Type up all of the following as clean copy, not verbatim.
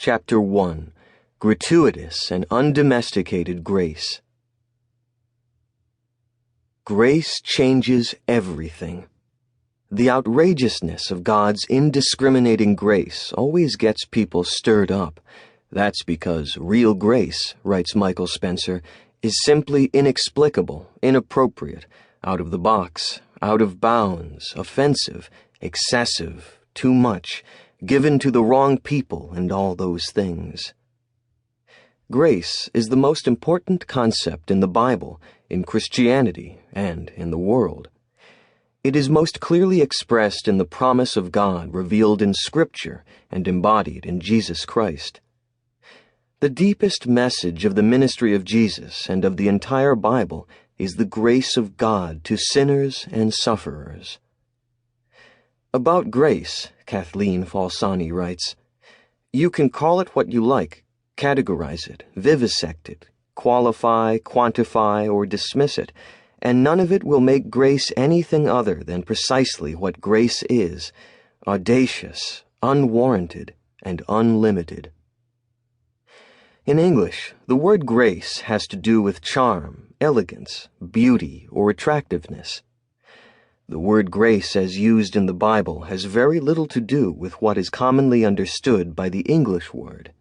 Chapter 1, Gratuitous and Undomesticated Grace. Grace changes everything. The outrageousness of God's indiscriminating grace always gets people stirred up. That's because real grace, writes Michael Spencer, is simply inexplicable, inappropriate, out of the box, out of bounds, offensive, excessive, too much, given to the wrong people and all those things. Grace is the most important concept in the Bible, in Christianity, and in the world. It is most clearly expressed in the promise of God revealed in Scripture and embodied in Jesus Christ. The deepest message of the ministry of Jesus and of the entire Bible is the grace of God to sinners and sufferers. About grace, Kathleen Falsani writes, "You can call it what you like, categorize it, vivisect it, qualify, quantify, or dismiss it, and none of it will make grace anything other than precisely what grace is, audacious, unwarranted, and unlimited." In English, the word grace has to do with charm, elegance, beauty, or attractiveness. The word grace as used in the Bible has very little to do with what is commonly understood by the English word.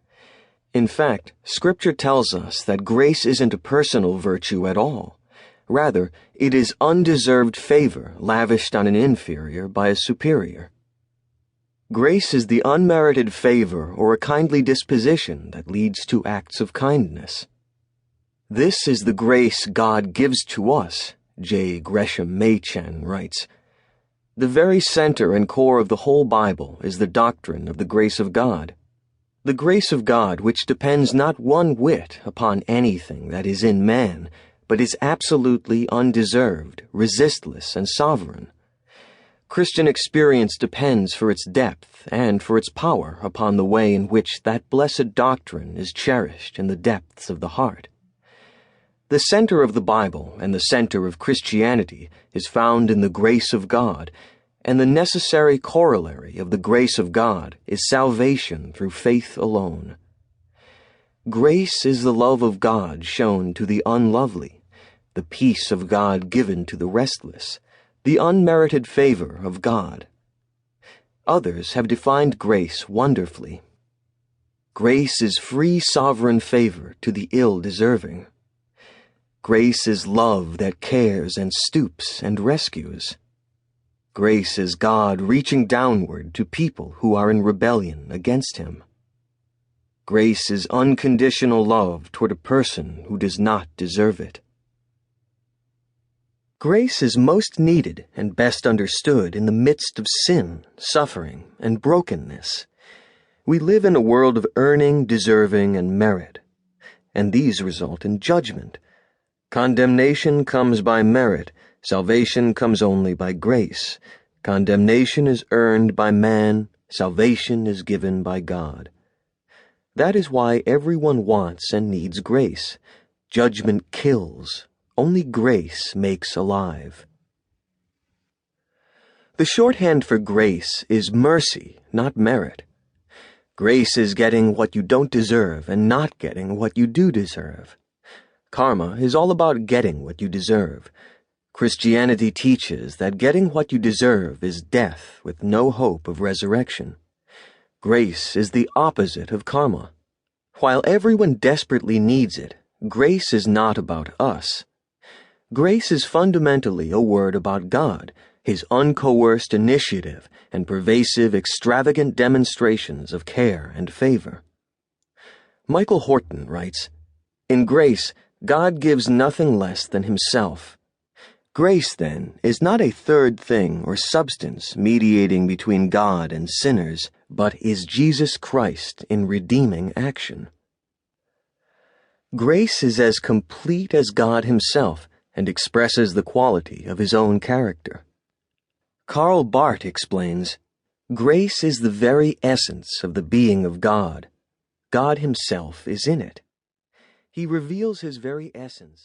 In fact, Scripture tells us that grace isn't a personal virtue at all. Rather, it is undeserved favor lavished on an inferior by a superior. Grace is the unmerited favor or a kindly disposition that leads to acts of kindness. This is the grace God gives to us, J. Gresham Machen writes. The very center and core of the whole Bible is the doctrine of the grace of God. The grace of God which depends not one whit upon anything that is in man, but is absolutely undeserved, resistless, and sovereign. Christian experience depends for its depth and for its power upon the way in which that blessed doctrine is cherished in the depths of the heart. The center of the Bible and the center of Christianity is found in the grace of God, and the necessary corollary of the grace of God is salvation through faith alone. Grace is the love of God shown to the unlovely, the peace of God given to the restless, the unmerited favor of God. Others have defined grace wonderfully. Grace is free sovereign favor to the ill-deserving. Grace is love that cares and stoops and rescues. Grace is God reaching downward to people who are in rebellion against Him. Grace is unconditional love toward a person who does not deserve it. Grace is most needed and best understood in the midst of sin, suffering, and brokenness. We live in a world of earning, deserving, and merit, and these result in judgment. Condemnation comes by merit, salvation comes only by grace. Condemnation is earned by man, salvation is given by God. That is why everyone wants and needs grace. Judgment kills. Only grace makes alive. The shorthand for grace is mercy, not merit. Grace is getting what you don't deserve and not getting what you do deserve. Karma is all about getting what you deserve. Christianity teaches that getting what you deserve is death with no hope of resurrection. Grace is the opposite of karma. While everyone desperately needs it, grace is not about us. Grace is fundamentally a word about God, His uncoerced initiative and pervasive, extravagant demonstrations of care and favor. Michael Horton writes, "In grace, God gives nothing less than Himself. Grace, then, is not a third thing or substance mediating between God and sinners, but is Jesus Christ in redeeming action." Grace is as complete as God Himself and expresses the quality of His own character. Carroll explains, "Grace is the very essence of the being of God. God Himself is in it. He reveals His very essence."